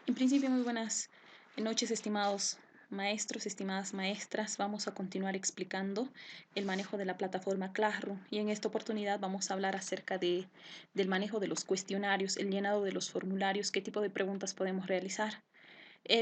En principio, muy buenas noches, estimados maestros, estimadas maestras. Vamos a continuar explicando el manejo de la plataforma Classroom y en esta oportunidad vamos a hablar acerca del manejo de los cuestionarios, el llenado de los formularios, qué tipo de preguntas podemos realizar.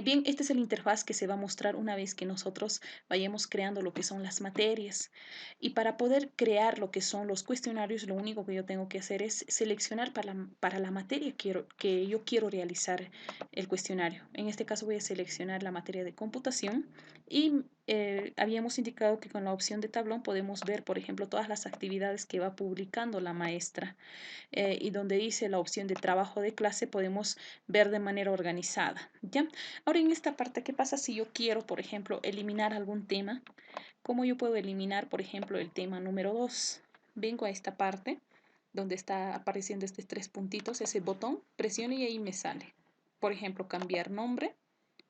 Bien, esta es la interfaz que se va a mostrar una vez que nosotros vayamos creando lo que son las materias. Y para poder crear lo que son los cuestionarios, lo único que yo tengo que hacer es seleccionar para la materia que yo quiero realizar el cuestionario. En este caso voy a seleccionar la materia de computación y habíamos indicado que con la opción de tablón podemos ver, por ejemplo, todas las actividades que va publicando la maestra y donde dice la opción de trabajo de clase podemos ver de manera organizada, ¿ya? Ahora en esta parte, ¿qué pasa si yo quiero, por ejemplo, eliminar algún tema? ¿Cómo yo puedo eliminar, por ejemplo, el tema número 2? Vengo a esta parte donde está apareciendo estos tres puntitos, ese botón, presiono y ahí me sale. Por ejemplo, cambiar nombre.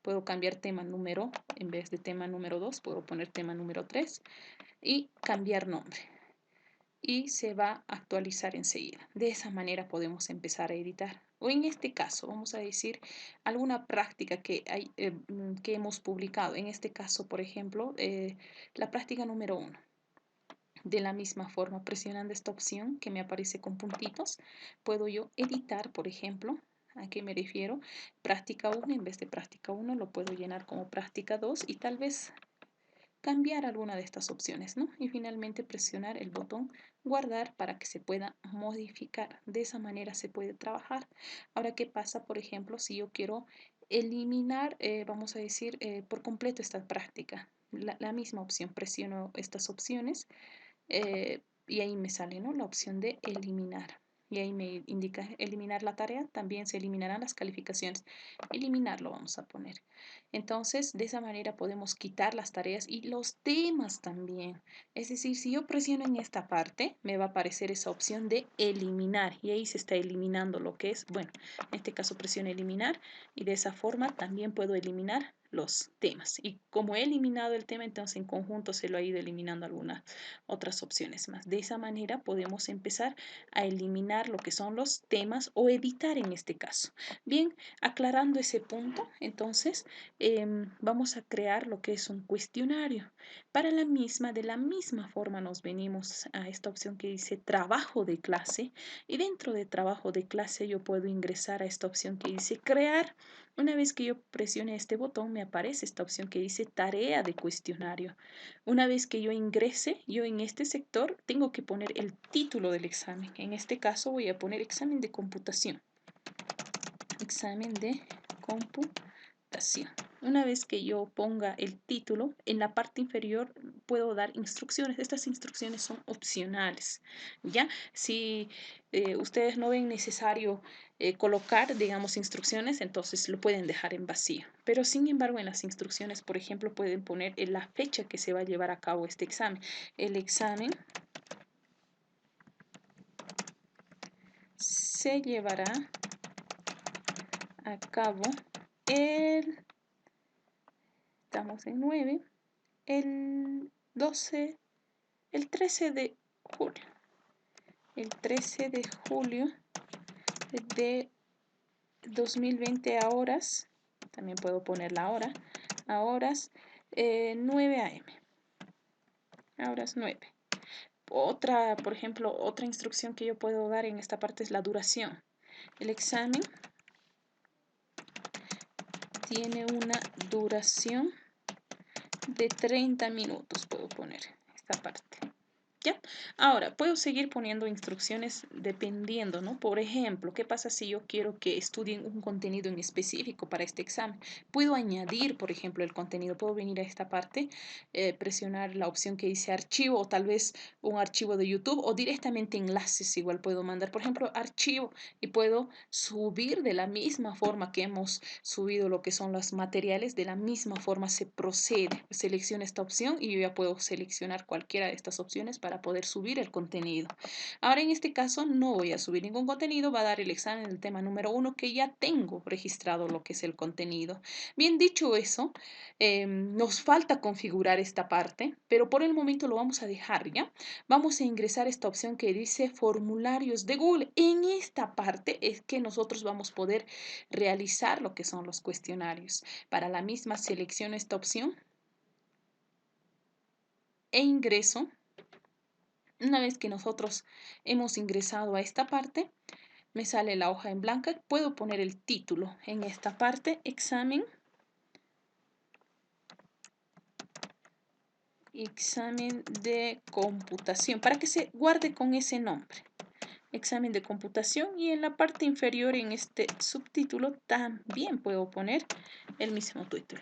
Puedo cambiar tema número, en vez de tema número 2, puedo poner tema número 3 y cambiar nombre y se va a actualizar enseguida. De esa manera podemos empezar a editar. O en este caso, vamos a decir alguna práctica que hemos publicado. En este caso, por ejemplo, la práctica número 1. De la misma forma, presionando esta opción que me aparece con puntitos, puedo yo editar, por ejemplo, ¿a qué me refiero? Práctica 1 en vez de práctica 1 lo puedo llenar como práctica 2 y tal vez cambiar alguna de estas opciones, ¿no? Y finalmente presionar el botón guardar para que se pueda modificar. De esa manera se puede trabajar. Ahora, ¿qué pasa, por ejemplo, si yo quiero eliminar, vamos a decir, por completo esta práctica? La misma opción, presiono estas opciones y ahí me sale, ¿no? La opción de eliminar. Y ahí me indica eliminar la tarea, también se eliminarán las calificaciones. Eliminarlo vamos a poner. Entonces, de esa manera podemos quitar las tareas y los temas también. Es decir, si yo presiono en esta parte, me va a aparecer esa opción de eliminar. Y ahí se está eliminando lo que es, bueno, en este caso presiono eliminar y de esa forma también puedo eliminar los temas. Y como he eliminado el tema, entonces en conjunto se lo ha ido eliminando algunas otras opciones más. De esa manera podemos empezar a eliminar lo que son los temas o editar en este caso. Bien, aclarando ese punto, entonces vamos a crear lo que es un cuestionario. Para la misma, de la misma forma nos venimos a esta opción que dice trabajo de clase y dentro de trabajo de clase yo puedo ingresar a esta opción que dice crear. Una vez que yo presione este botón me aparece esta opción que dice tarea de cuestionario. Una vez que yo ingrese, yo en este sector tengo que poner el título del examen. En este caso voy a poner examen de computación. Examen de computación. Una vez que yo ponga el título, en la parte inferior puedo dar instrucciones. Estas instrucciones son opcionales, ¿ya? Si ustedes no ven necesario colocar, digamos, instrucciones, entonces lo pueden dejar en vacío. Pero sin embargo, en las instrucciones, por ejemplo, pueden poner la fecha que se va a llevar a cabo este examen. El examen se llevará a cabo el estamos en 9, el 12, el 13 de julio. El 13 de julio de 2020 a horas, también puedo poner la hora, a horas 9 a.m. A horas 9. Otra, por ejemplo, otra instrucción que yo puedo dar en esta parte es la duración. El examen tiene una duración de 30 minutos, puedo poner esta parte. ¿Ya? Ahora, puedo seguir poniendo instrucciones dependiendo, ¿no? Por ejemplo, ¿qué pasa si yo quiero que estudien un contenido en específico para este examen? Puedo añadir, por ejemplo, el contenido. Puedo venir a esta parte, presionar la opción que dice archivo o tal vez un archivo de YouTube o directamente enlaces. Igual puedo mandar, por ejemplo, archivo y puedo subir de la misma forma que hemos subido lo que son los materiales. De la misma forma se procede. Selecciono esta opción y yo ya puedo seleccionar cualquiera de estas opciones para para poder subir el contenido. Ahora en este caso no voy a subir ningún contenido, va a dar el examen del tema número 1 que ya tengo registrado lo que es el contenido. Bien dicho eso, nos falta configurar esta parte, pero por el momento lo vamos a dejar ya. Vamos a ingresar esta opción que dice formularios de Google. En esta parte es que nosotros vamos a poder realizar lo que son los cuestionarios. Para la misma selecciono esta opción e ingreso. Una vez que nosotros hemos ingresado a esta parte, me sale la hoja en blanca. Puedo poner el título en esta parte, examen de computación, para que se guarde con ese nombre. Examen de computación, y en la parte inferior en este subtítulo también puedo poner el mismo título,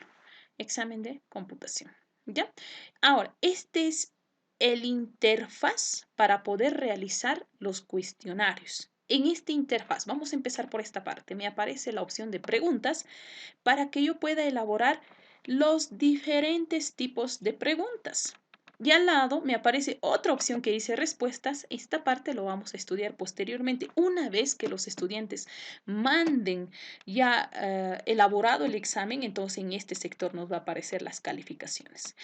examen de computación. ¿Ya? Ahora, este es el interfaz para poder realizar los cuestionarios. En esta interfaz, vamos a empezar por esta parte, me aparece la opción de preguntas para que yo pueda elaborar los diferentes tipos de preguntas. Y al lado me aparece otra opción que dice respuestas. Esta parte lo vamos a estudiar posteriormente. Una vez que los estudiantes manden ya elaborado el examen, entonces en este sector nos va a aparecer las calificaciones.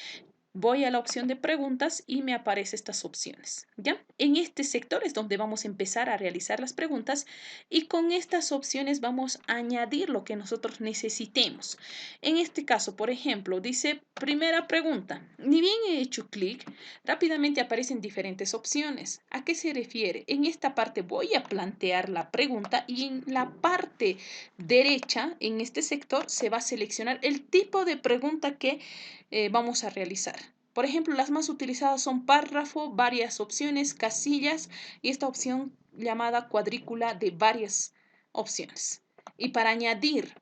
Voy a la opción de preguntas y me aparecen estas opciones, ¿ya? En este sector es donde vamos a empezar a realizar las preguntas, y con estas opciones vamos a añadir lo que nosotros necesitemos. En este caso, por ejemplo, dice primera pregunta. Ni bien he hecho clic, rápidamente aparecen diferentes opciones. ¿A qué se refiere? En esta parte voy a plantear la pregunta, y en la parte derecha, en este sector, se va a seleccionar el tipo de pregunta que vamos a realizar. Por ejemplo, las más utilizadas son párrafo, varias opciones, casillas y esta opción llamada cuadrícula de varias opciones. Y para añadir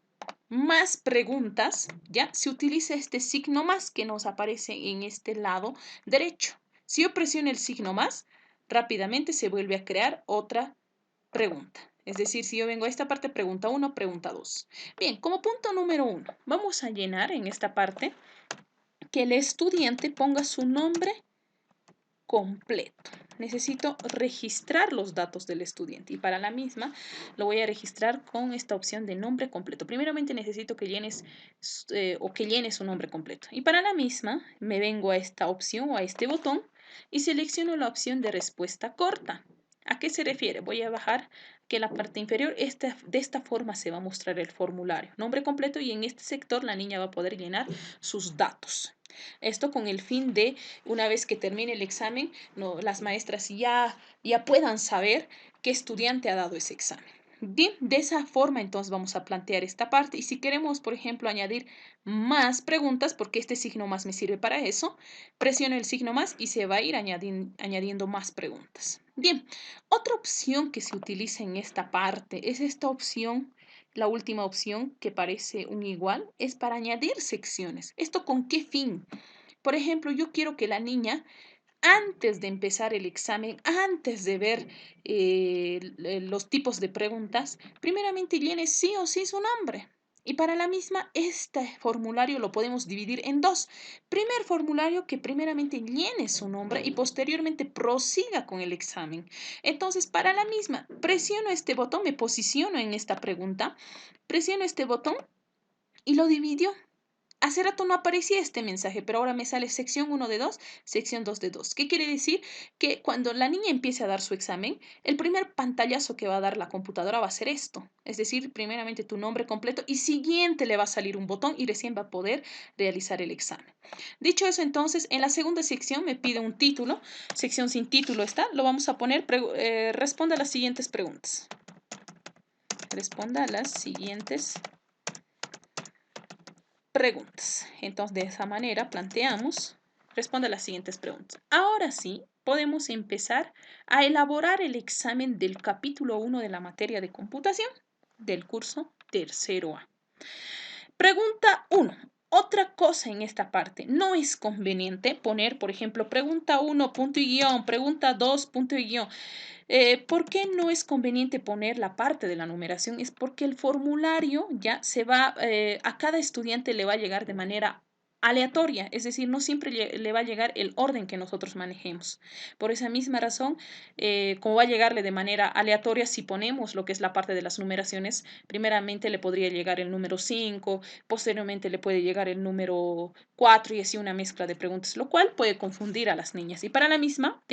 más preguntas, ya se utiliza este signo más que nos aparece en este lado derecho. Si yo presiono el signo más, rápidamente se vuelve a crear otra pregunta. Es decir, si yo vengo a esta parte, pregunta 1, pregunta 2. Bien, como punto número 1, vamos a llenar en esta parte que el estudiante ponga su nombre completo. Necesito registrar los datos del estudiante, y para la misma lo voy a registrar con esta opción de nombre completo. Primeramente necesito que llenes que llene su nombre completo, y para la misma me vengo a esta opción o a este botón y selecciono la opción de respuesta corta. ¿A qué se refiere? Voy a bajar que la parte inferior, de esta forma se va a mostrar el formulario, nombre completo, y en este sector la niña va a poder llenar sus datos. Esto con el fin de, una vez que termine el examen, no, las maestras ya puedan saber qué estudiante ha dado ese examen. Bien, de esa forma entonces vamos a plantear esta parte, y si queremos, por ejemplo, añadir más preguntas, porque este signo más me sirve para eso, presiono el signo más y se va a ir añadiendo más preguntas. Bien, otra opción que se utiliza en esta parte es esta opción. La última opción, que parece un igual, es para añadir secciones. ¿Esto con qué fin? Por ejemplo, yo quiero que la niña, antes de empezar el examen, antes de ver los tipos de preguntas, primeramente llene sí o sí su nombre. Y para la misma, este formulario lo podemos dividir en dos. Primer formulario, que primeramente llene su nombre y posteriormente prosiga con el examen. Entonces, para la misma, presiono este botón, me posiciono en esta pregunta, presiono este botón y lo dividió. Hace rato no aparecía este mensaje, pero ahora me sale sección 1 de 2, sección 2 de 2. ¿Qué quiere decir? Que cuando la niña empiece a dar su examen, el primer pantallazo que va a dar la computadora va a ser esto. Es decir, primeramente tu nombre completo, y siguiente le va a salir un botón y recién va a poder realizar el examen. Dicho eso, entonces, en la segunda sección me pide un título. Sección sin título está. Lo vamos a poner, responda a las siguientes preguntas. Responda a las siguientes preguntas. Entonces, de esa manera planteamos, responde a las siguientes preguntas. Ahora sí, podemos empezar a elaborar el examen del capítulo 1 de la materia de computación del curso tercero A. Pregunta 1. Otra cosa en esta parte, no es conveniente poner, por ejemplo, pregunta 1, punto y guión, pregunta 2, punto y guión. ¿Por qué no es conveniente poner la parte de la numeración? Es porque el formulario ya se va, a cada estudiante le va a llegar de manera aleatoria, es decir, no siempre le va a llegar el orden que nosotros manejemos. Por esa misma razón, como va a llegarle de manera aleatoria, si ponemos lo que es la parte de las numeraciones, primeramente le podría llegar el número 5, posteriormente le puede llegar el número 4 y así una mezcla de preguntas, lo cual puede confundir a las niñas. Y para la misma,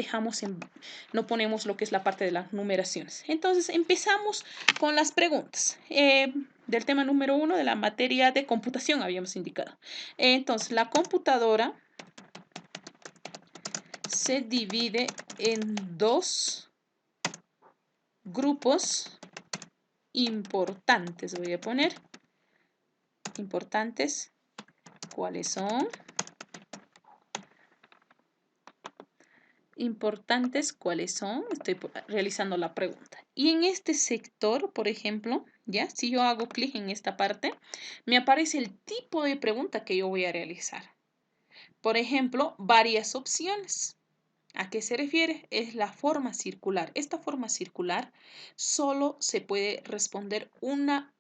no ponemos lo que es la parte de las numeraciones. Entonces, empezamos con las preguntas. Del tema número 1 de la materia de computación habíamos indicado. Entonces, la computadora se divide en dos grupos importantes. Voy a poner importantes. ¿Cuáles son? Importantes, ¿cuáles son? Estoy realizando la pregunta. Y en este sector, por ejemplo, ya, si yo hago clic en esta parte, me aparece el tipo de pregunta que yo voy a realizar. Por ejemplo, varias opciones. ¿A qué se refiere? Es la forma circular. Esta forma circular solo se puede responder una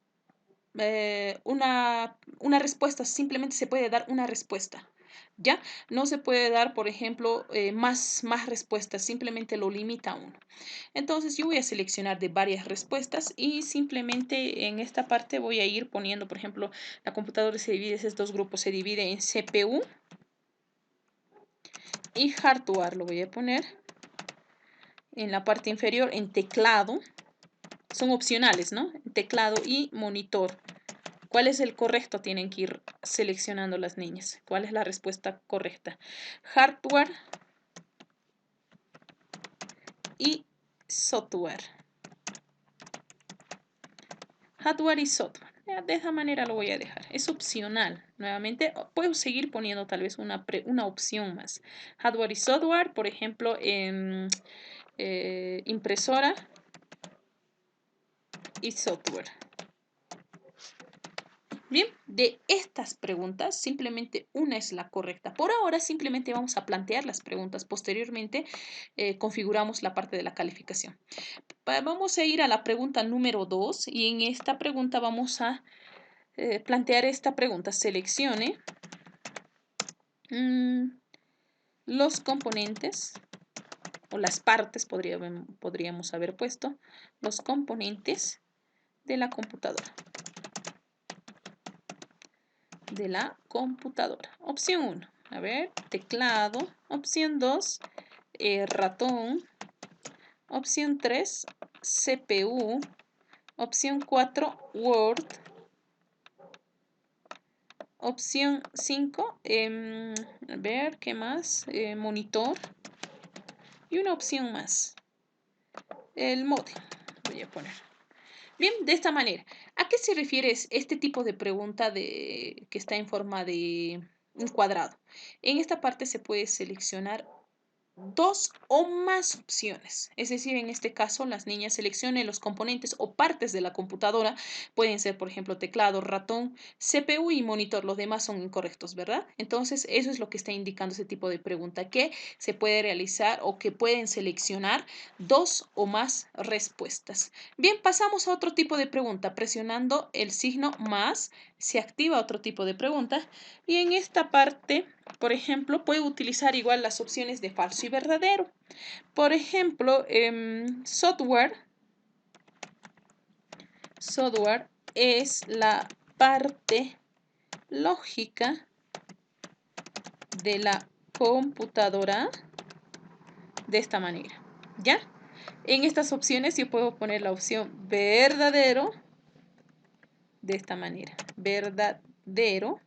respuesta, simplemente se puede dar una respuesta. ¿Ya? No se puede dar, por ejemplo, más respuestas, simplemente lo limita a uno. Entonces yo voy a seleccionar de varias respuestas y simplemente en esta parte voy a ir poniendo, por ejemplo, la computadora se divide, esos dos grupos se divide en CPU y hardware, lo voy a poner en la parte inferior en teclado, son opcionales, ¿no? Teclado y monitor. ¿Cuál es el correcto? Tienen que ir seleccionando las niñas. ¿Cuál es la respuesta correcta? Hardware y software. Hardware y software. De esa manera lo voy a dejar. Es opcional. Nuevamente, puedo seguir poniendo tal vez una opción más. Hardware y software, por ejemplo, en impresora y software. Bien, de estas preguntas, simplemente una es la correcta. Por ahora, simplemente vamos a plantear las preguntas. Posteriormente, configuramos la parte de la calificación. Vamos a ir a la pregunta número 2 y en esta pregunta vamos a plantear esta pregunta. Seleccione los componentes o las partes, podríamos haber puesto, los componentes de la computadora. Opción 1, a ver, teclado. Opción 2, ratón. Opción 3, CPU. Opción 4, Word. Opción 5, a ver, ¿qué más? Monitor. Y una opción más, el módem. Voy a poner. Bien, de esta manera. ¿A qué se refiere este tipo de pregunta que está en forma de un cuadrado? En esta parte se puede seleccionar dos o más opciones. Es decir, en este caso, las niñas seleccionen los componentes o partes de la computadora. Pueden ser, por ejemplo, teclado, ratón, CPU y monitor. Los demás son incorrectos, ¿verdad? Entonces, eso es lo que está indicando ese tipo de pregunta, que se puede realizar o que pueden seleccionar dos o más respuestas. Bien, pasamos a otro tipo de pregunta. Presionando el signo más, se activa otro tipo de pregunta. Y en esta parte, por ejemplo, puedo utilizar igual las opciones de falso y verdadero. Por ejemplo, software es la parte lógica de la computadora de esta manera, ¿ya? En estas opciones yo puedo poner la opción verdadero de esta manera, verdadero,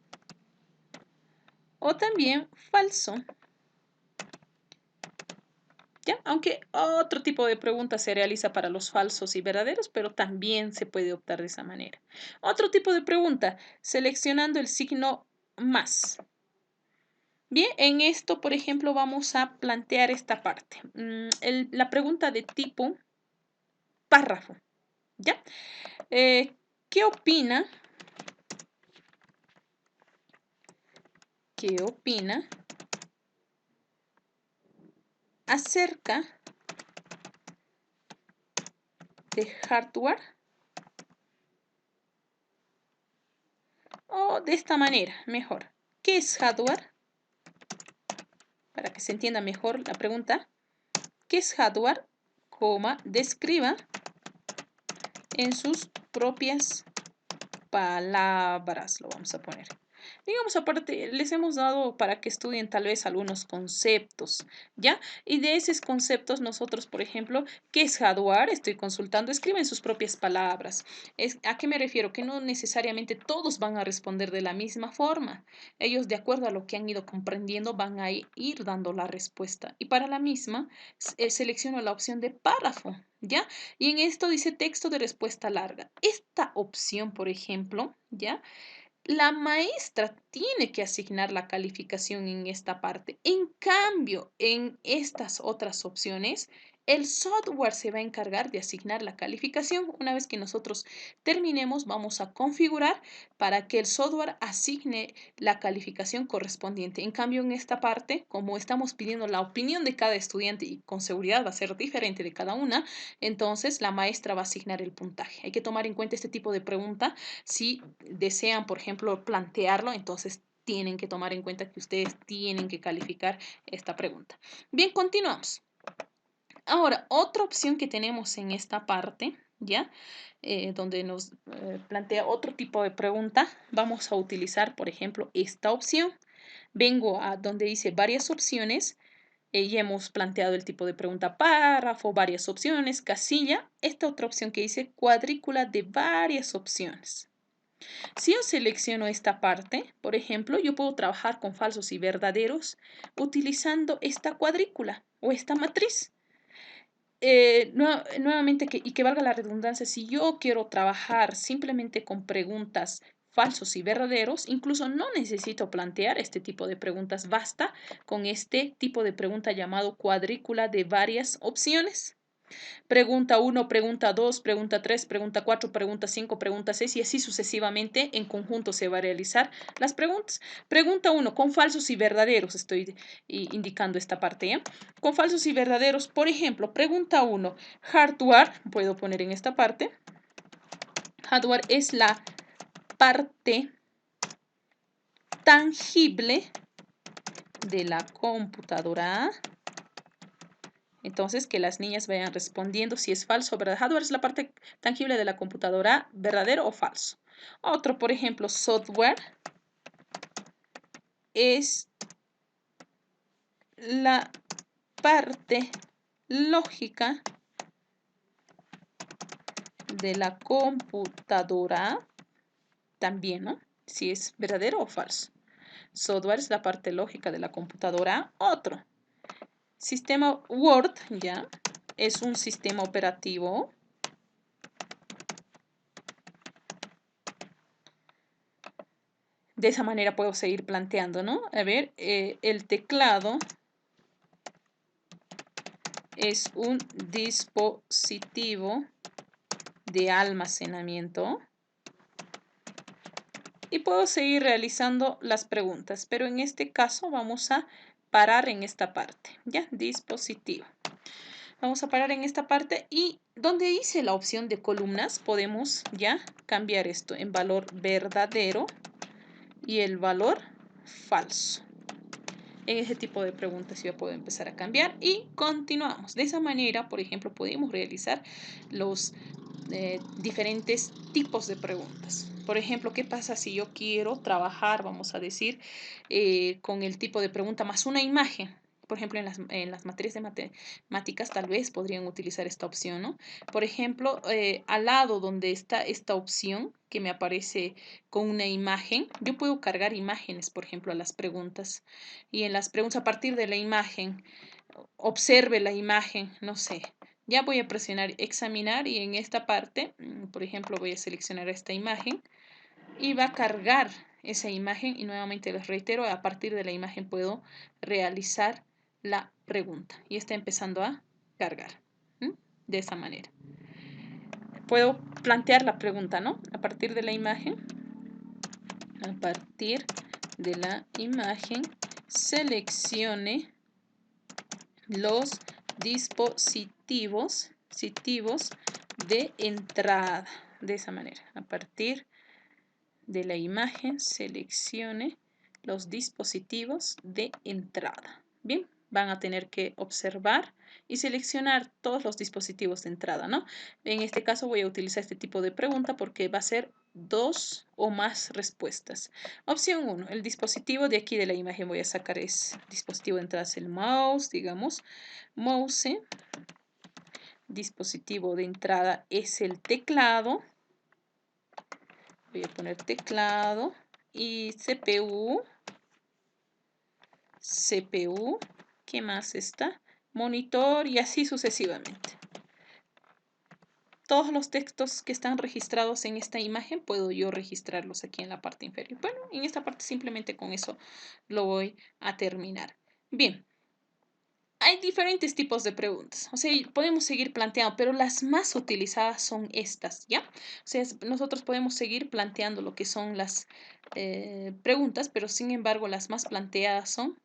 o también falso. ¿Ya? Aunque otro tipo de pregunta se realiza para los falsos y verdaderos, pero también se puede optar de esa manera. Otro tipo de pregunta, seleccionando el signo más. Bien, en esto, por ejemplo, vamos a plantear esta parte. La pregunta de tipo párrafo. ¿Ya? ¿Qué opina? ¿Qué opina acerca de hardware? O de esta manera, mejor. ¿Qué es hardware? Para que se entienda mejor la pregunta. ¿Qué es hardware? Describa en sus propias palabras, lo vamos a poner. Digamos, aparte, les hemos dado para que estudien tal vez algunos conceptos, ¿ya? Y de esos conceptos nosotros, por ejemplo, ¿qué es hardware? Estoy consultando, escriben sus propias palabras. ¿A qué me refiero? Que no necesariamente todos van a responder de la misma forma. Ellos, de acuerdo a lo que han ido comprendiendo, van a ir dando la respuesta. Y para la misma, selecciono la opción de párrafo, ¿ya? Y en esto dice texto de respuesta larga. Esta opción, por ejemplo, ¿ya? La maestra tiene que asignar la calificación en esta parte. En cambio, en estas otras opciones, el software se va a encargar de asignar la calificación. Una vez que nosotros terminemos, vamos a configurar para que el software asigne la calificación correspondiente. En cambio, en esta parte, como estamos pidiendo la opinión de cada estudiante y con seguridad va a ser diferente de cada una, entonces la maestra va a asignar el puntaje. Hay que tomar en cuenta este tipo de pregunta si desean, por ejemplo, plantearlo, entonces tienen que tomar en cuenta que ustedes tienen que calificar esta pregunta. Bien, continuamos. Ahora, otra opción que tenemos en esta parte, ¿ya? Donde nos plantea otro tipo de pregunta, vamos a utilizar, por ejemplo, esta opción. Vengo a donde dice varias opciones y hemos planteado el tipo de pregunta párrafo, varias opciones, casilla. Esta otra opción que dice cuadrícula de varias opciones. Si yo selecciono esta parte, por ejemplo, yo puedo trabajar con falsos y verdaderos utilizando esta cuadrícula o esta matriz. Nuevamente, y que valga la redundancia, si yo quiero trabajar simplemente con preguntas falsos y verdaderos, incluso no necesito plantear este tipo de preguntas, basta con este tipo de pregunta llamado cuadrícula de varias opciones. Pregunta 1, pregunta 2, pregunta 3, pregunta 4, pregunta 5, pregunta 6 y así sucesivamente en conjunto se va a realizar las preguntas. Pregunta 1, con falsos y verdaderos, estoy indicando esta parte, ¿ya? Con falsos y verdaderos, por ejemplo, pregunta 1, hardware, puedo poner en esta parte, hardware es la parte tangible de la computadora. Entonces, que las niñas vayan respondiendo si es falso o verdad. Hardware es la parte tangible de la computadora, verdadero o falso. Otro, por ejemplo, software es la parte lógica de la computadora. También, ¿no? Si es verdadero o falso. Software es la parte lógica de la computadora. Otro. Sistema Word, ya, es un sistema operativo. De esa manera puedo seguir planteando, ¿no? A ver, el teclado es un dispositivo de almacenamiento. Y puedo seguir realizando las preguntas, pero en este caso vamos a parar en esta parte, ¿ya? Dispositivo. Vamos a parar en esta parte y donde hice la opción de columnas podemos ya cambiar esto en valor verdadero y el valor falso. En ese tipo de preguntas yo puedo empezar a cambiar y continuamos. De esa manera, por ejemplo, podemos realizar los diferentes tipos de preguntas. Por ejemplo, ¿qué pasa si yo quiero trabajar, vamos a decir, con el tipo de pregunta más una imagen? Por ejemplo, en las materias de matemáticas tal vez podrían utilizar esta opción, ¿no? Por ejemplo, al lado donde está esta opción que me aparece con una imagen, yo puedo cargar imágenes, por ejemplo, a las preguntas. Y en las preguntas a partir de la imagen, observe la imagen, no sé. Ya voy a presionar examinar y en esta parte, por ejemplo, voy a seleccionar esta imagen y va a cargar esa imagen y nuevamente les reitero, a partir de la imagen puedo realizar la pregunta y está empezando a cargar. De esa manera. Puedo plantear la pregunta, ¿no? A partir de la imagen, seleccione los dispositivos de entrada. De esa manera, a partir de la imagen, seleccione los dispositivos de entrada. Bien, van a tener que observar y seleccionar todos los dispositivos de entrada, ¿no? En este caso voy a utilizar este tipo de pregunta porque va a ser 2 o más respuestas. Opción 1, el dispositivo de aquí de la imagen voy a sacar es dispositivo de entrada, es el mouse, digamos, mouse. Dispositivo de entrada es el teclado. Voy a poner teclado y CPU. CPU, ¿qué más está? Monitor y así sucesivamente. Todos los textos que están registrados en esta imagen puedo yo registrarlos aquí en la parte inferior. Bueno, en esta parte simplemente con eso lo voy a terminar. Bien. Hay diferentes tipos de preguntas, o sea, podemos seguir planteando, pero las más utilizadas son estas, ¿ya? O sea, nosotros podemos seguir planteando lo que son las preguntas, pero sin embargo las más planteadas son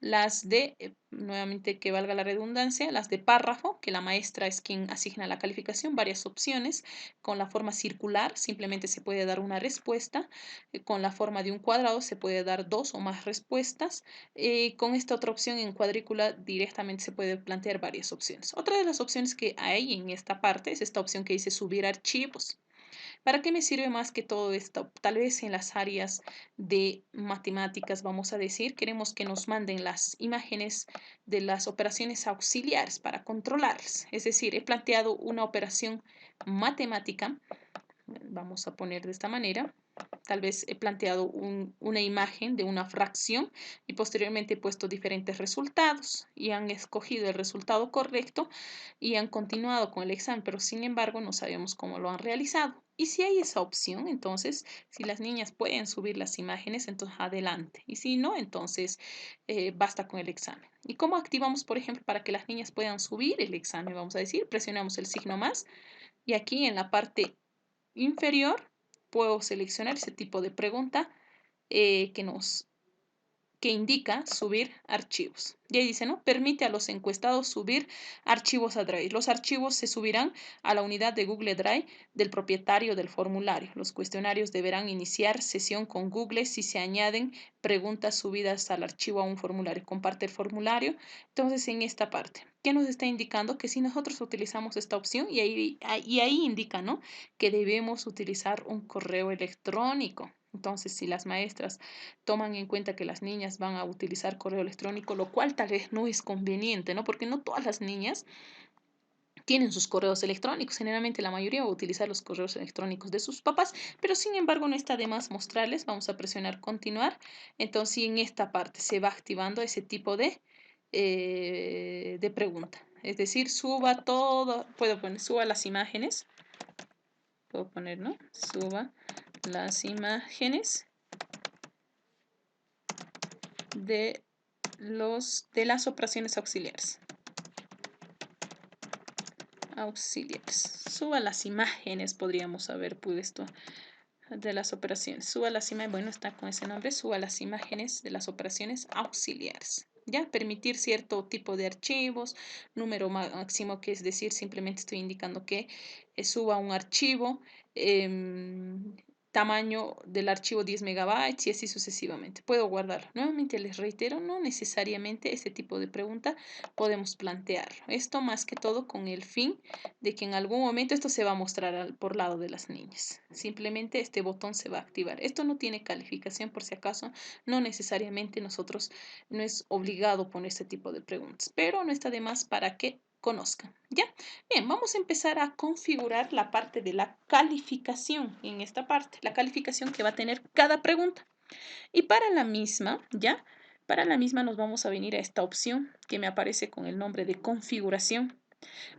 las de, nuevamente que valga la redundancia, las de párrafo, que la maestra es quien asigna la calificación, varias opciones, con la forma circular simplemente se puede dar una respuesta, con la forma de un cuadrado se puede dar 2 o más respuestas, con esta otra opción en cuadrícula directamente se puede plantear varias opciones. Otra de las opciones que hay en esta parte es esta opción que dice subir archivos. ¿Para qué me sirve más que todo esto? Tal vez en las áreas de matemáticas, vamos a decir, queremos que nos manden las imágenes de las operaciones auxiliares para controlarlas. Es decir, he planteado una operación matemática, vamos a poner de esta manera. Tal vez he planteado una imagen de una fracción y posteriormente he puesto diferentes resultados y han escogido el resultado correcto y han continuado con el examen, pero sin embargo no sabemos cómo lo han realizado. Y si hay esa opción, entonces, si las niñas pueden subir las imágenes, entonces adelante. Y si no, entonces basta con el examen. ¿Y cómo activamos, por ejemplo, para que las niñas puedan subir el examen? Vamos a decir, presionamos el signo más y aquí en la parte inferior puedo seleccionar ese tipo de pregunta que indica subir archivos. Y ahí dice, ¿no? Permite a los encuestados subir archivos a Drive. Los archivos se subirán a la unidad de Google Drive del propietario del formulario. Los cuestionarios deberán iniciar sesión con Google si se añaden preguntas subidas al archivo a un formulario. Comparte el formulario. Entonces, en esta parte, ¿qué nos está indicando? Que si nosotros utilizamos esta opción y ahí indica, ¿no? Que debemos utilizar un correo electrónico. Entonces, si las maestras toman en cuenta que las niñas van a utilizar correo electrónico, lo cual tal vez no es conveniente, ¿no? Porque no todas las niñas tienen sus correos electrónicos. Generalmente la mayoría va a utilizar los correos electrónicos de sus papás, pero sin embargo no está de más mostrarles. Vamos a presionar continuar. Entonces, en esta parte se va activando ese tipo de pregunta. Es decir, suba todo, puedo poner, suba las imágenes. Puedo poner, ¿no? Suba las imágenes de las operaciones auxiliares. Suba las imágenes, podríamos haber puesto de las operaciones. Suba las imágenes, bueno, está con ese nombre, suba las imágenes de las operaciones auxiliares. Ya, permitir cierto tipo de archivos, número máximo, que es decir, simplemente estoy indicando que suba un archivo, tamaño del archivo 10 megabytes y así sucesivamente. Puedo guardarlo. Nuevamente les reitero, no necesariamente este tipo de pregunta podemos plantearlo. Esto más que todo con el fin de que en algún momento esto se va a mostrar por lado de las niñas. Simplemente este botón se va a activar. Esto no tiene calificación por si acaso, no necesariamente nosotros no es obligado poner este tipo de preguntas, pero no está de más para que conozcan. ¿Ya? Bien, vamos a empezar a configurar la parte de la calificación en esta parte, la calificación que va a tener cada pregunta. Y para la misma, ¿ya? Para la misma nos vamos a venir a esta opción que me aparece con el nombre de configuración.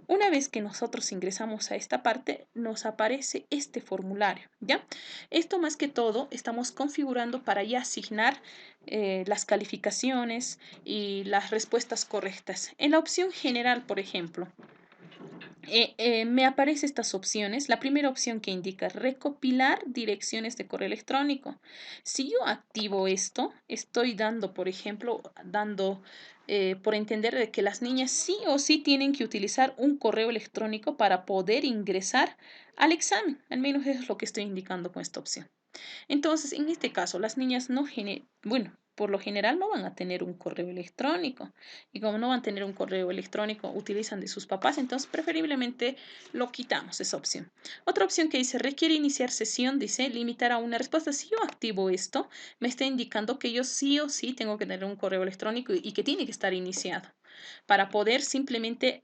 Una vez que nosotros ingresamos a esta parte, nos aparece este formulario, ¿ya? Esto más que todo estamos configurando para ya asignar las calificaciones y las respuestas correctas. En la opción general, por ejemplo, me aparecen estas opciones. La primera opción que indica recopilar direcciones de correo electrónico. Si yo activo esto, estoy dando, por ejemplo, por entender de que las niñas sí o sí tienen que utilizar un correo electrónico para poder ingresar al examen. Al menos eso es lo que estoy indicando con esta opción. Entonces, en este caso, las niñas no bueno, por lo general no van a tener un correo electrónico. Y como no van a tener un correo electrónico, utilizan de sus papás, entonces preferiblemente lo quitamos, esa opción. Otra opción que dice, requiere iniciar sesión, dice, limitar a una respuesta. Si yo activo esto, me está indicando que yo sí o sí tengo que tener un correo electrónico y que tiene que estar iniciado para poder simplemente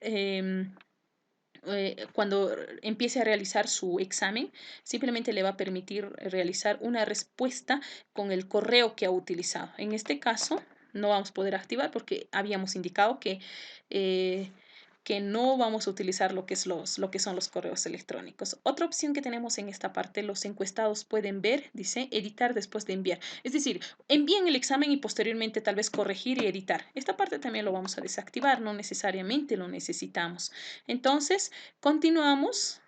cuando empiece a realizar su examen, simplemente le va a permitir realizar una respuesta con el correo que ha utilizado. En este caso, no vamos a poder activar porque habíamos indicado eh, que no vamos a utilizar lo que son los correos electrónicos. Otra opción que tenemos en esta parte, los encuestados pueden ver, dice, editar después de enviar. Es decir, envíen el examen y posteriormente tal vez corregir y editar. Esta parte también lo vamos a desactivar, no necesariamente lo necesitamos. Entonces, continuamos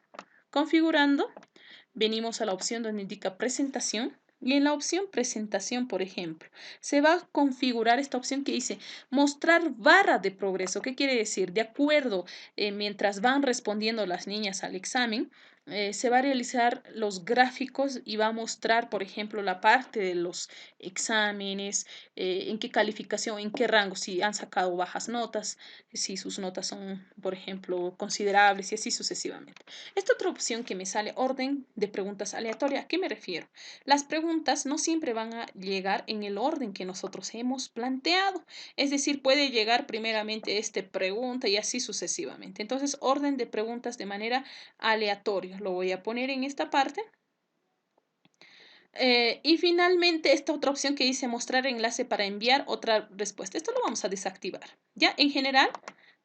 configurando. Venimos a la opción donde indica presentación. Y en la opción presentación, por ejemplo, se va a configurar esta opción que dice mostrar barra de progreso. ¿Qué quiere decir? De acuerdo, mientras van respondiendo las niñas al examen, se va a realizar los gráficos y va a mostrar, por ejemplo, la parte de los exámenes, en qué calificación, en qué rango, si han sacado bajas notas, si sus notas son, por ejemplo, considerables y así sucesivamente. Esta otra opción que me sale, orden de preguntas aleatoria. ¿A qué me refiero? Las preguntas no siempre van a llegar en el orden que nosotros hemos planteado. Es decir, puede llegar primeramente esta pregunta y así sucesivamente. Entonces, orden de preguntas de manera aleatoria. Lo voy a poner en esta parte. Y finalmente, esta otra opción que dice mostrar enlace para enviar otra respuesta. Esto lo vamos a desactivar. Ya, en general,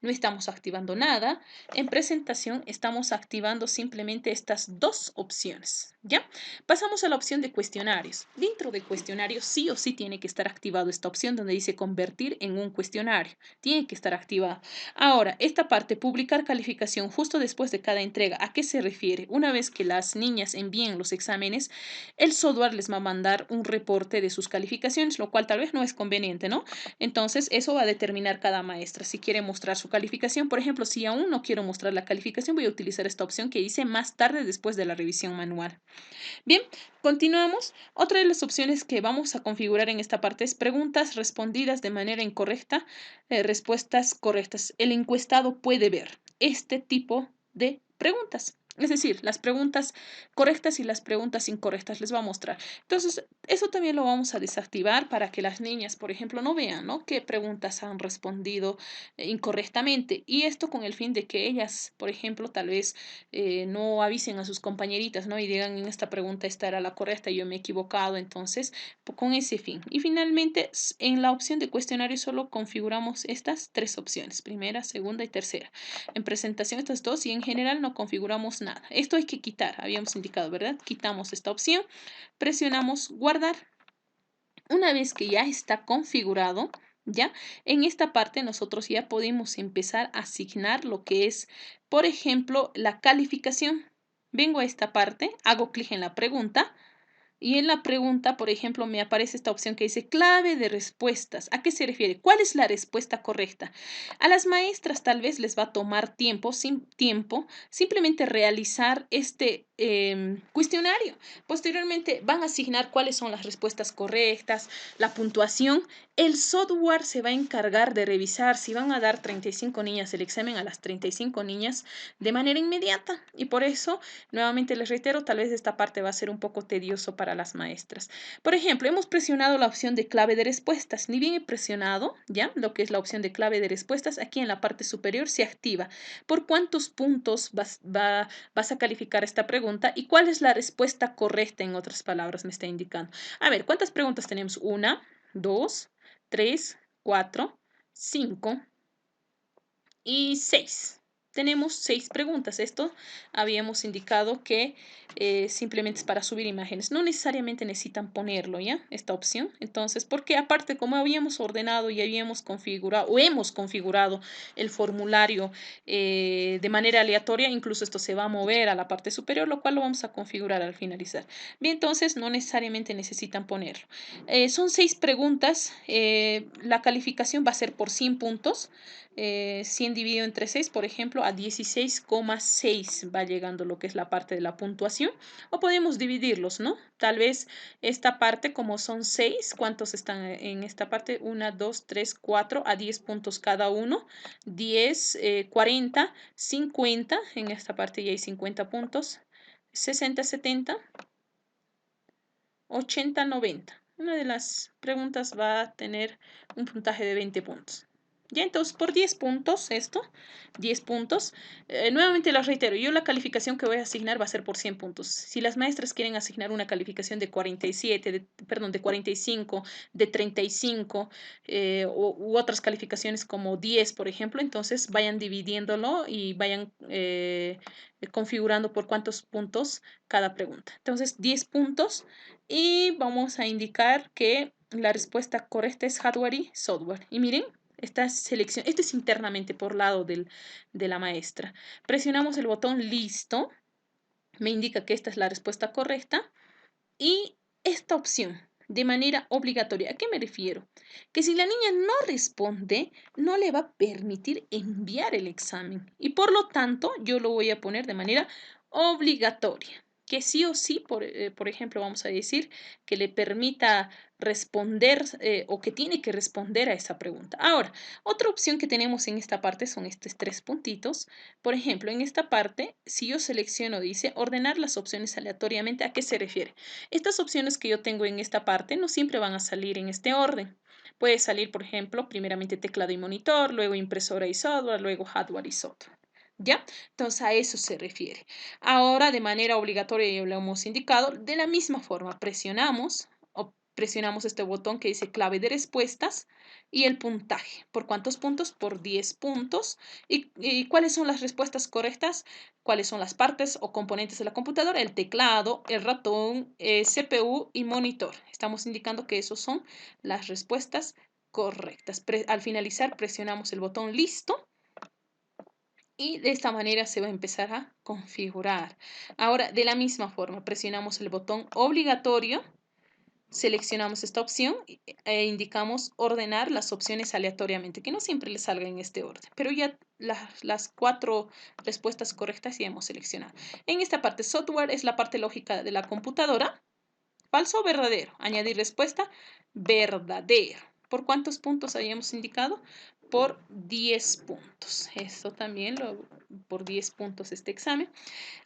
no estamos activando nada. En presentación estamos activando simplemente estas dos opciones. ¿Ya? Pasamos a la opción de cuestionarios. Dentro de cuestionarios sí o sí tiene que estar activado esta opción donde dice convertir en un cuestionario. Tiene que estar activado. Ahora, esta parte, publicar calificación justo después de cada entrega. ¿A qué se refiere? Una vez que las niñas envíen los exámenes, el software les va a mandar un reporte de sus calificaciones, lo cual tal vez no es conveniente, ¿no? Entonces, eso va a determinar cada maestra si quiere mostrar su calificación. Por ejemplo, si aún no quiero mostrar la calificación, voy a utilizar esta opción que dice más tarde después de la revisión manual. Bien, continuamos. Otra de las opciones que vamos a configurar en esta parte es preguntas respondidas de manera incorrecta, respuestas correctas. El encuestado puede ver este tipo de preguntas. Es decir, las preguntas correctas y las preguntas incorrectas les va a mostrar. Entonces, eso también lo vamos a desactivar para que las niñas, por ejemplo, no vean, ¿no?, qué preguntas han respondido incorrectamente. Y esto con el fin de que ellas, por ejemplo, tal vez no avisen a sus compañeritas, ¿no? Y digan, en esta pregunta esta era la correcta, yo me he equivocado, entonces, con ese fin. Y finalmente, en la opción de cuestionario solo configuramos estas tres opciones, primera, segunda y tercera. En presentación estas dos y en general no configuramos nada. Esto hay que quitar, habíamos indicado, ¿verdad? Quitamos esta opción, presionamos guardar. Una vez que ya está configurado, ¿ya? En esta parte nosotros ya podemos empezar a asignar lo que es, por ejemplo, la calificación. Vengo a esta parte, hago clic en la pregunta y en la pregunta, por ejemplo, me aparece esta opción que dice clave de respuestas. ¿A qué se refiere? ¿Cuál es la respuesta correcta? A las maestras tal vez les va a tomar tiempo, simplemente realizar este cuestionario. Posteriormente van a asignar cuáles son las respuestas correctas, la puntuación. El software se va a encargar de revisar si van a dar 35 niñas el examen a las 35 niñas de manera inmediata. Y por eso, nuevamente les reitero, tal vez esta parte va a ser un poco tedioso para las maestras. Por ejemplo, hemos presionado la opción de clave de respuestas. Ni bien he presionado, ya, lo que es la opción de clave de respuestas, aquí en la parte superior se activa. ¿Por cuántos puntos vas a calificar esta pregunta? ¿Y cuál es la respuesta correcta, en otras palabras, me está indicando? A ver, ¿cuántas preguntas tenemos? 1, 2, 3, 4, 5 y 6. Tenemos 6 preguntas. Esto habíamos indicado que simplemente es para subir imágenes. No necesariamente necesitan ponerlo, ¿ya? Esta opción. Entonces, porque aparte, como habíamos ordenado y habíamos configurado o hemos configurado el formulario de manera aleatoria, incluso esto se va a mover a la parte superior, lo cual lo vamos a configurar al finalizar. Bien, entonces no necesariamente necesitan ponerlo. Son 6 preguntas. La calificación va a ser por 100 puntos. 100 dividido entre 6, por ejemplo, a 16,6 va llegando lo que es la parte de la puntuación. O podemos dividirlos, ¿no? Tal vez esta parte, como son 6, ¿cuántos están en esta parte? 1, 2, 3, 4, a 10 puntos cada uno. 10, 40, 50, en esta parte ya hay 50 puntos. 60, 70, 80, 90. Una de las preguntas va a tener un puntaje de 20 puntos. Ya, entonces, por 10 puntos, 10 puntos. Nuevamente les reitero, yo la calificación que voy a asignar va a ser por 100 puntos. Si las maestras quieren asignar una calificación de 47, perdón, de 45, de 35, u otras calificaciones como 10, por ejemplo, entonces vayan dividiéndolo y vayan configurando por cuántos puntos cada pregunta. Entonces, 10 puntos y vamos a indicar que la respuesta correcta es hardware y software. Y miren, esta selección, esto es internamente por lado de la maestra. Presionamos el botón listo, me indica que esta es la respuesta correcta y esta opción de manera obligatoria. ¿A qué me refiero? Que si la niña no responde, no le va a permitir enviar el examen y por lo tanto yo lo voy a poner de manera obligatoria. Que sí o sí, por ejemplo, vamos a decir que le permita responder o que tiene que responder a esa pregunta. Ahora, otra opción que tenemos en esta parte son estos 3 puntitos. Por ejemplo, en esta parte, si yo selecciono, dice ordenar las opciones aleatoriamente, ¿a qué se refiere? Estas opciones que yo tengo en esta parte no siempre van a salir en este orden. Puede salir, por ejemplo, primeramente teclado y monitor, luego impresora y software, luego hardware y software. ¿Ya? Entonces a eso se refiere. Ahora, de manera obligatoria, ya lo hemos indicado, de la misma forma, presionamos este botón que dice clave de respuestas y el puntaje. ¿Por cuántos puntos? Por 10 puntos. ¿Y cuáles son las respuestas correctas? ¿Cuáles son las partes o componentes de la computadora? El teclado, el ratón, CPU y monitor. Estamos indicando que esos son las respuestas correctas. Al finalizar, presionamos el botón listo y de esta manera se va a empezar a configurar. Ahora, de la misma forma, presionamos el botón obligatorio, seleccionamos esta opción e indicamos ordenar las opciones aleatoriamente, que no siempre le salga en este orden, pero ya las 4 respuestas correctas ya hemos seleccionado. En esta parte, software es la parte lógica de la computadora. Falso o verdadero. Añadir respuesta, verdadero. ¿Por cuántos puntos habíamos indicado? Por 10 puntos. Esto también por 10 puntos este examen.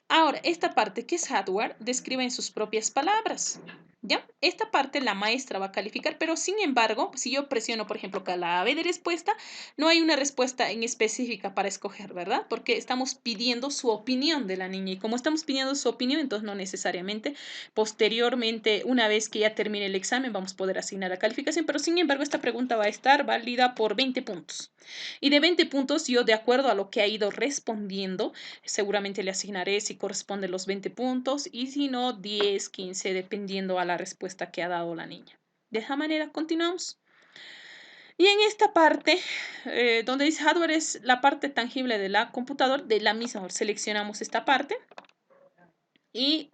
Ahora, esta parte que es hardware, describe en sus propias palabras. ¿Ya? Esta parte la maestra va a calificar, pero sin embargo, si yo presiono, por ejemplo, clave de respuesta, no hay una respuesta en específica para escoger, ¿verdad? Porque estamos pidiendo su opinión de la niña y como estamos pidiendo su opinión, entonces no necesariamente posteriormente, una vez que ya termine el examen, vamos a poder asignar la calificación, pero sin embargo, esta pregunta va a estar válida por 20 puntos. Y de 20 puntos, yo de acuerdo a lo que ha ido respondiendo, seguramente le asignaré si corresponde los 20 puntos y si no 10, 15, dependiendo a la respuesta que ha dado la niña. De esa manera continuamos. Y en esta parte, donde dice hardware es la parte tangible de la computadora, de la misma, seleccionamos esta parte y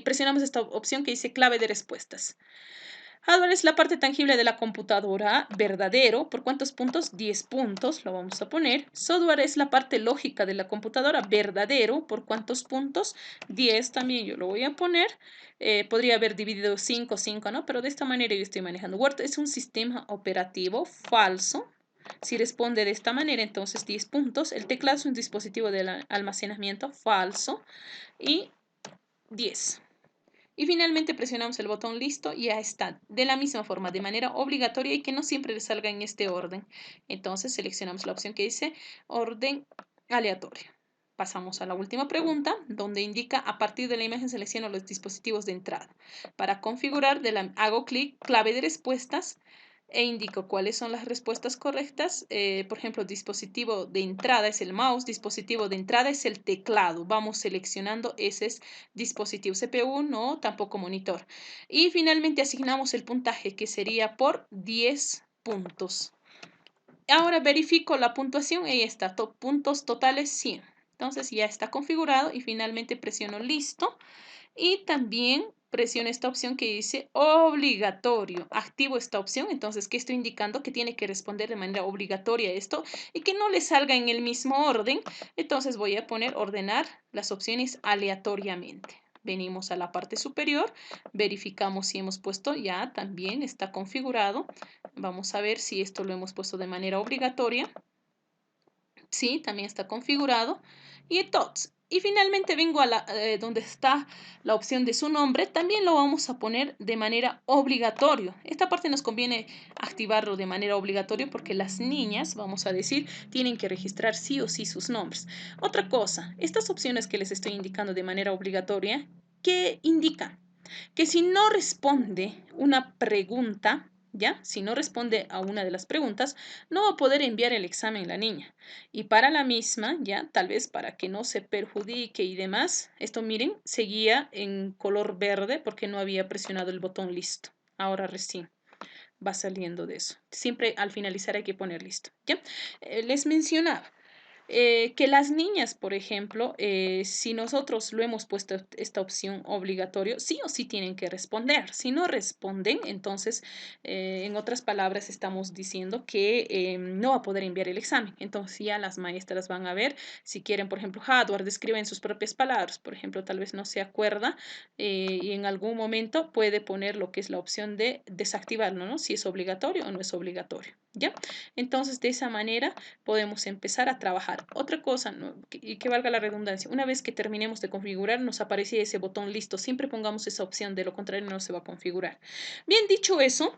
presionamos esta opción que dice clave de respuestas. Hardware es la parte tangible de la computadora, verdadero. ¿Por cuántos puntos? 10 puntos, lo vamos a poner. Software es la parte lógica de la computadora, verdadero. ¿Por cuántos puntos? 10 también yo lo voy a poner. Podría haber dividido 5, 5, ¿no? Pero de esta manera yo estoy manejando. Word es un sistema operativo, falso. Si responde de esta manera, entonces 10 puntos. El teclado es un dispositivo de almacenamiento, falso. Y 10. Y finalmente presionamos el botón listo y ya está. De la misma forma, de manera obligatoria y que no siempre le salga en este orden. Entonces seleccionamos la opción que dice orden aleatorio. Pasamos a la última pregunta, donde indica a partir de la imagen selecciono los dispositivos de entrada. Para configurar, hago clic, clave de respuestas e indico cuáles son las respuestas correctas. Por ejemplo, dispositivo de entrada es el mouse, dispositivo de entrada es el teclado. Vamos seleccionando ese dispositivo. CPU no, tampoco monitor. Y finalmente asignamos el puntaje que sería por 10 puntos. Ahora verifico la puntuación, ahí está, puntos totales 100. Entonces ya está configurado y finalmente presiono listo y también presiono esta opción que dice obligatorio, activo esta opción, entonces, ¿qué estoy indicando? Que tiene que responder de manera obligatoria esto y que no le salga en el mismo orden, entonces voy a poner ordenar las opciones aleatoriamente. Venimos a la parte superior, verificamos si hemos puesto ya, también está configurado. Vamos a ver si esto lo hemos puesto de manera obligatoria. Sí, también está configurado. Y entonces, y finalmente vengo a donde está la opción de su nombre, también lo vamos a poner de manera obligatoria. Esta parte nos conviene activarlo de manera obligatoria porque las niñas, vamos a decir, tienen que registrar sí o sí sus nombres. Otra cosa, estas opciones que les estoy indicando de manera obligatoria, ¿qué indican? Que si no responde una pregunta, ¿ya? Si no responde a una de las preguntas, no va a poder enviar el examen la niña. Y para la misma, ¿ya? Tal vez para que no se perjudique y demás, esto miren, seguía en color verde porque no había presionado el botón listo. Ahora recién va saliendo de eso. Siempre al finalizar hay que poner listo, ¿ya? Les mencionaba que las niñas, por ejemplo, si nosotros lo hemos puesto esta opción obligatorio, sí o sí tienen que responder. Si no responden, entonces, en otras palabras, estamos diciendo que no va a poder enviar el examen. Entonces ya las maestras van a ver si quieren, por ejemplo, hardware, describe en sus propias palabras. Por ejemplo, tal vez no se acuerda y en algún momento puede poner lo que es la opción de desactivarlo, ¿no? Si es obligatorio o no es obligatorio, ¿ya? Entonces, de esa manera podemos empezar a trabajar. Otra cosa, ¿no? Y que valga la redundancia, una vez que terminemos de configurar, nos aparece ese botón listo. Siempre pongamos esa opción, de lo contrario no se va a configurar. Bien, dicho eso,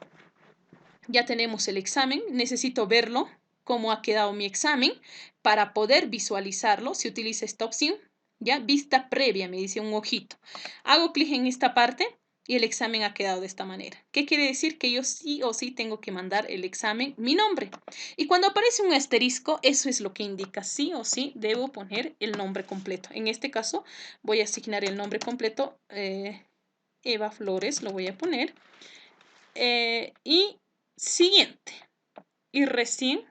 ya tenemos el examen. Necesito verlo, cómo ha quedado mi examen. Para poder visualizarlo, se utiliza esta opción, ¿ya? Vista previa, me dice un ojito. Hago clic en esta parte y el examen ha quedado de esta manera. ¿Qué quiere decir? Que yo sí o sí tengo que mandar el examen, mi nombre. Y cuando aparece un asterisco, eso es lo que indica sí o sí debo poner el nombre completo. En este caso, voy a asignar el nombre completo, Eva Flores, lo voy a poner. Y siguiente. Y recién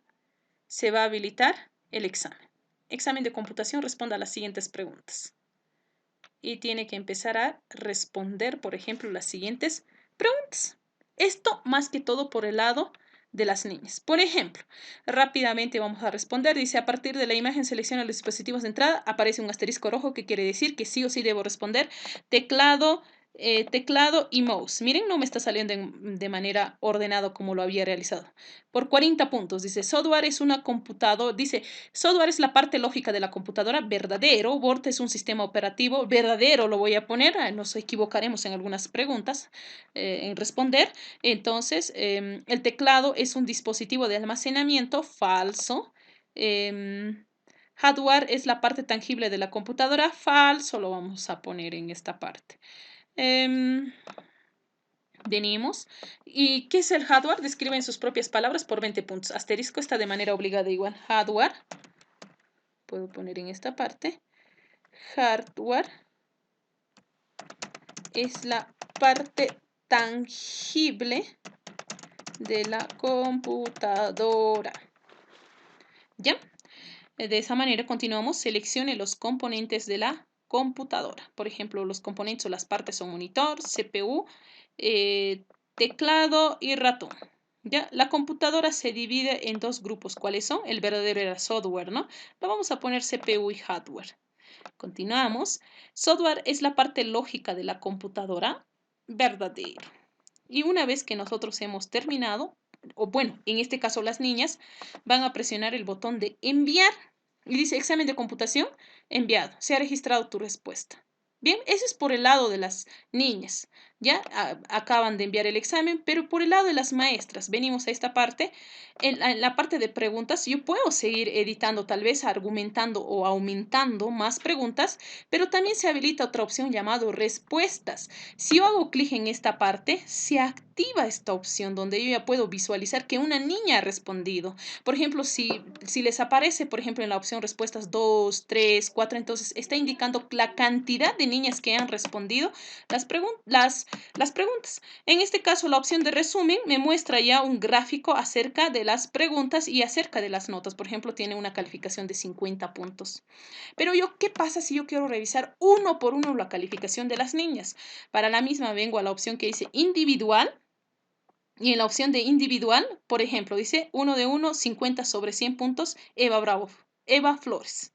se va a habilitar el examen. Examen de computación, responda a las siguientes preguntas. Y tiene que empezar a responder, por ejemplo, las siguientes preguntas. Esto más que todo por el lado de las niñas. Por ejemplo, rápidamente vamos a responder. Dice, a partir de la imagen selecciona los dispositivos de entrada. Aparece un asterisco rojo que quiere decir que sí o sí debo responder. Teclado, teclado y mouse. Miren, no me está saliendo de manera ordenada como lo había realizado. Por 40 puntos. Dice, software es una computadora. Dice, software es la parte lógica de la computadora, verdadero. Word es un sistema operativo, verdadero lo voy a poner. Nos equivocaremos en algunas preguntas en responder. Entonces, el teclado es un dispositivo de almacenamiento, falso. Hardware es la parte tangible de la computadora, falso, lo vamos a poner en esta parte. Venimos. ¿Y qué es el hardware? Describe en sus propias palabras por 20 puntos. Asterisco está de manera obligada igual. Hardware. Puedo poner en esta parte. Hardware es la parte tangible de la computadora. ¿Ya? De esa manera continuamos. Seleccione los componentes de la computadora. Por ejemplo, los componentes o las partes son monitor, CPU, teclado y ratón. ¿Ya? La computadora se divide en dos grupos. ¿Cuáles son? El verdadero era software, ¿no? Lo vamos a poner CPU y hardware. Continuamos. Software es la parte lógica de la computadora, verdadero. Y una vez que nosotros hemos terminado, o bueno, en este caso las niñas, van a presionar el botón de enviar. Y dice examen de computación, enviado. Se ha registrado tu respuesta. Bien, eso es por el lado de las niñas. Ya acaban de enviar el examen, pero por el lado de las maestras, venimos a esta parte. En la parte de preguntas, yo puedo seguir editando, tal vez argumentando o aumentando más preguntas, pero también se habilita otra opción llamada respuestas. Si yo hago clic en esta parte, se activa esta opción donde yo ya puedo visualizar que una niña ha respondido. Por ejemplo, si les aparece, por ejemplo, en la opción respuestas 2, 3, 4, entonces está indicando la cantidad de niñas que han respondido las las preguntas. En este caso, la opción de resumen me muestra ya un gráfico acerca de las preguntas y acerca de las notas. Por ejemplo, tiene una calificación de 50 puntos. Pero yo, ¿qué pasa si yo quiero revisar uno por uno la calificación de las niñas? Para la misma vengo a la opción que dice individual. Y en la opción de individual, por ejemplo, dice 1 de 1, 50 sobre 100 puntos, Eva Bravo, Eva Flores.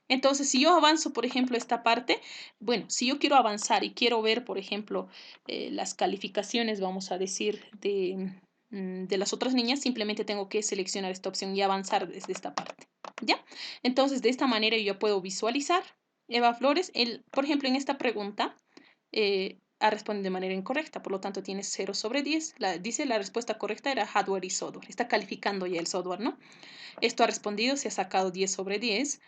Entonces, si yo avanzo, por ejemplo, esta parte, bueno, si yo quiero avanzar y quiero ver, por ejemplo, las calificaciones, vamos a decir, de las otras niñas, simplemente tengo que seleccionar esta opción y avanzar desde esta parte. ¿Ya? Entonces, de esta manera yo puedo visualizar Eva Flores. Por ejemplo, en esta pregunta, ha respondido de manera incorrecta, por lo tanto tiene 0 sobre 10. Dice la respuesta correcta era hardware y software. Está calificando ya el software, ¿no? Esto ha respondido, se ha sacado 10 sobre 10.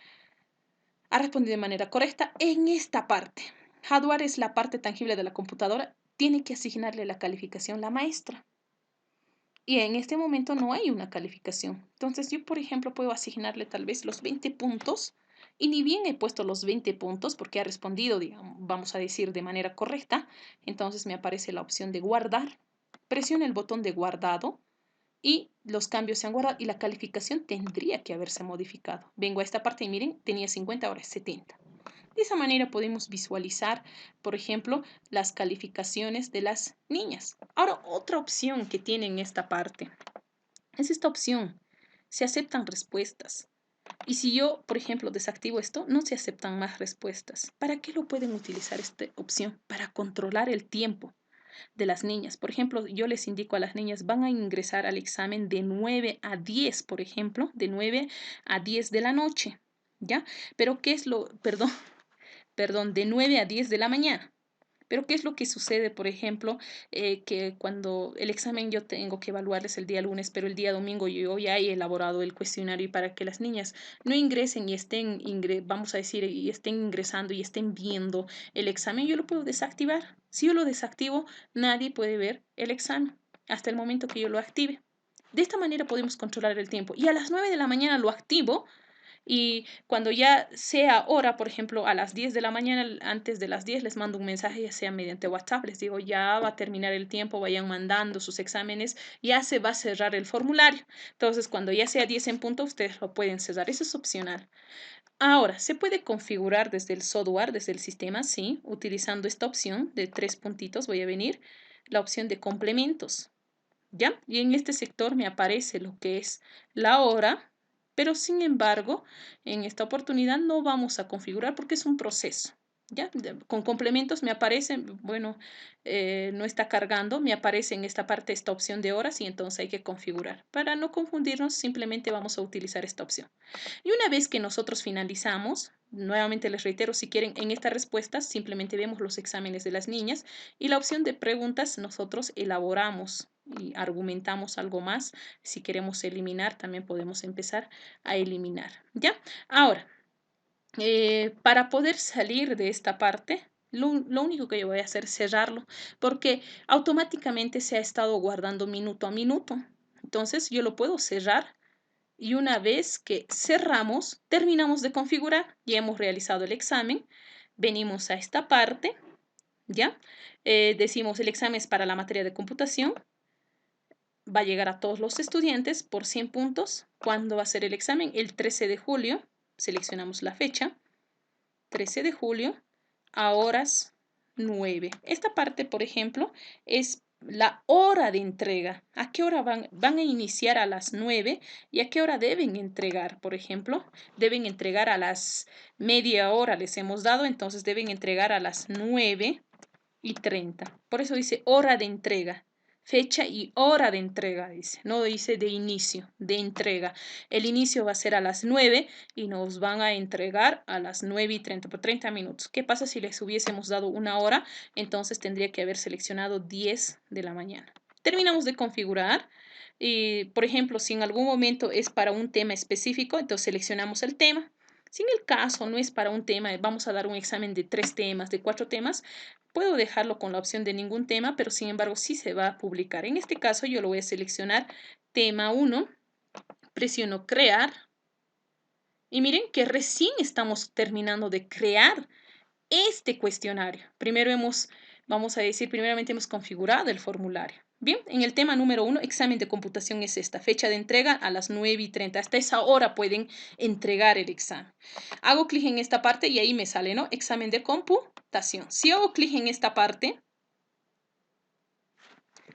Ha respondido de manera correcta en esta parte. Hardware es la parte tangible de la computadora. Tiene que asignarle la calificación la maestra. Y en este momento no hay una calificación. Entonces yo, por ejemplo, puedo asignarle tal vez los 20 puntos. Y ni bien he puesto los 20 puntos porque ha respondido, digamos, vamos a decir, de manera correcta. Entonces me aparece la opción de guardar. Presiono el botón de guardado y los cambios se han guardado y la calificación tendría que haberse modificado. Vengo a esta parte y miren, tenía 50, ahora es 70. De esa manera podemos visualizar, por ejemplo, las calificaciones de las niñas. Ahora, otra opción que tienen esta parte es esta opción. Se aceptan respuestas. Y si yo, por ejemplo, desactivo esto, no se aceptan más respuestas. ¿Para qué lo pueden utilizar esta opción? Para controlar el tiempo de las niñas. Por ejemplo, yo les indico a las niñas, van a ingresar al examen de 9 a 10, por ejemplo, de 9 a 10 de la noche, ¿ya? Pero ¿qué es perdón, de 9 a 10 de la mañana? Pero ¿qué es lo que sucede, por ejemplo, que cuando el examen yo tengo que evaluarles el día lunes, pero el día domingo yo ya he elaborado el cuestionario y para que las niñas no ingresen y estén, vamos a decir, y estén ingresando y estén viendo el examen, yo lo puedo desactivar. Si yo lo desactivo, nadie puede ver el examen hasta el momento que yo lo active. De esta manera podemos controlar el tiempo. Y a las 9 de la mañana lo activo y cuando ya sea hora, por ejemplo, a las 10 de la mañana, antes de las 10, les mando un mensaje, ya sea mediante WhatsApp, les digo, ya va a terminar el tiempo, vayan mandando sus exámenes, ya se va a cerrar el formulario. Entonces, cuando ya sea 10 en punto, ustedes lo pueden cerrar, eso es opcional. Ahora, se puede configurar desde el software, desde el sistema, sí, utilizando esta opción de 3 puntitos, voy a venir, la opción de complementos. ¿Ya? Y en este sector me aparece lo que es la hora, pero sin embargo, en esta oportunidad no vamos a configurar porque es un proceso. ¿Ya? Con complementos me aparece, bueno, no está cargando, me aparece en esta parte esta opción de horas y entonces hay que configurar. Para no confundirnos, simplemente vamos a utilizar esta opción. Y una vez que nosotros finalizamos, nuevamente les reitero, si quieren, en estas respuestas simplemente vemos los exámenes de las niñas y la opción de preguntas nosotros elaboramos y argumentamos algo más. Si queremos eliminar, también podemos empezar a eliminar. ¿Ya? Ahora, para poder salir de esta parte, lo único que yo voy a hacer es cerrarlo, porque automáticamente se ha estado guardando minuto a minuto. Entonces, yo lo puedo cerrar y una vez que cerramos, terminamos de configurar, ya hemos realizado el examen, venimos a esta parte, ¿ya? Decimos el examen es para la materia de computación, va a llegar a todos los estudiantes por 100 puntos. ¿Cuándo va a ser el examen? El 13 de julio, seleccionamos la fecha, 13 de julio, a horas 9. Esta parte, por ejemplo, es la hora de entrega. ¿A qué hora van a iniciar a las 9 y a qué hora deben entregar? Por ejemplo, deben entregar a las media hora, les hemos dado, entonces deben entregar a las 9:30. Por eso dice hora de entrega. Fecha y hora de entrega, dice. No dice de inicio, de entrega. El inicio va a ser a las 9 y nos van a entregar a las 9:30, por 30 minutos. ¿Qué pasa si les hubiésemos dado una hora? Entonces tendría que haber seleccionado 10 de la mañana. Terminamos de configurar. Y, por ejemplo, si en algún momento es para un tema específico, entonces seleccionamos el tema. Si en el caso no es para un tema, vamos a dar un examen de 3 temas, de 4 temas, puedo dejarlo con la opción de ningún tema, pero sin embargo sí se va a publicar. En este caso yo lo voy a seleccionar tema 1, presiono crear y miren que recién estamos terminando de crear este cuestionario. Primero hemos Vamos a decir, primeramente hemos configurado el formulario. Bien, en el tema número 1, examen de computación es esta. Fecha de entrega a las 9:30. Hasta esa hora pueden entregar el examen. Hago clic en esta parte y ahí me sale, ¿no? Examen de computación. Si hago clic en esta parte,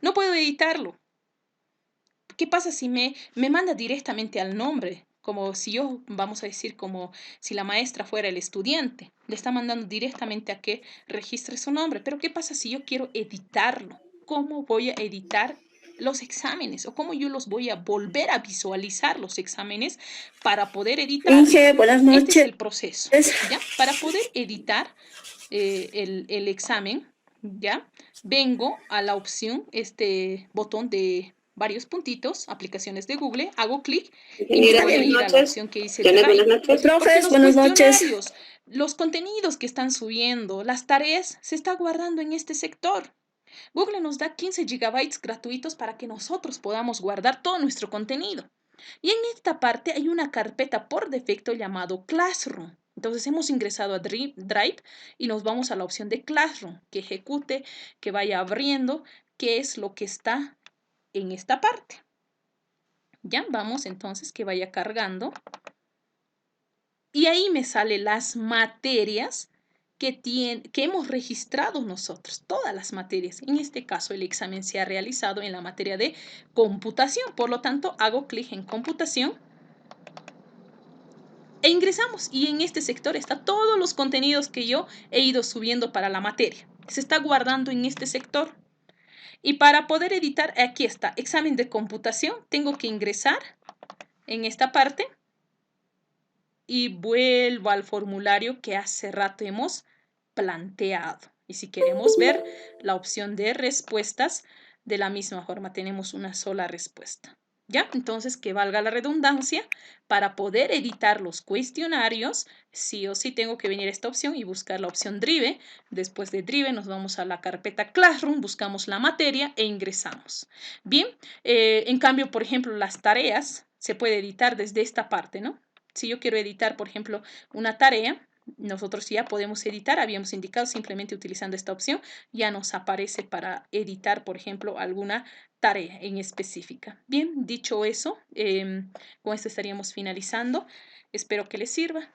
no puedo editarlo. ¿Qué pasa si me manda directamente al nombre? Como si yo, vamos a decir, como si la maestra fuera el estudiante. Le está mandando directamente a que registre su nombre. Pero ¿qué pasa si yo quiero editarlo? ¿Cómo voy a editar los exámenes? ¿O cómo yo los voy a volver a visualizar los exámenes para poder editarlo? Inge, buenas Este es noches. el proceso, ¿ya? Para poder editar el examen, ¿ya? Vengo a la opción, este botón de varios puntitos, aplicaciones de Google, hago clic y me Ingeniera, voy a buenas ir a la noches. opción que dice Janet, Drive. buenas noches. Porque Profes, los buenas noches. cuestionarios, los contenidos que están subiendo, las tareas, se está guardando en este sector. Google nos da 15 gigabytes gratuitos para que nosotros podamos guardar todo nuestro contenido. Y en esta parte hay una carpeta por defecto llamado Classroom. Entonces hemos ingresado a Drive y nos vamos a la opción de Classroom, que ejecute, que vaya abriendo qué es lo que está en esta parte. Ya vamos entonces que vaya cargando. Y ahí me salen las materias que hemos registrado nosotros, todas las materias. En este caso, el examen se ha realizado en la materia de computación. Por lo tanto, hago clic en computación e ingresamos. Y en este sector está todos los contenidos que yo he ido subiendo para la materia. Se está guardando en este sector. Y para poder editar, aquí está, examen de computación. Tengo que ingresar en esta parte y vuelvo al formulario que hace rato hemos planteado. Y si queremos ver la opción de respuestas, de la misma forma tenemos una sola respuesta. ¿Ya? Entonces, que valga la redundancia, para poder editar los cuestionarios, sí o sí tengo que venir a esta opción y buscar la opción Drive. Después de Drive nos vamos a la carpeta Classroom, buscamos la materia e ingresamos. Bien, en cambio, por ejemplo, las tareas se puede editar desde esta parte, ¿no? Si yo quiero editar, por ejemplo, una tarea, nosotros ya podemos editar, habíamos indicado simplemente utilizando esta opción, ya nos aparece para editar, por ejemplo, alguna tarea en específica. Bien, dicho eso, con esto estaríamos finalizando. Espero que les sirva.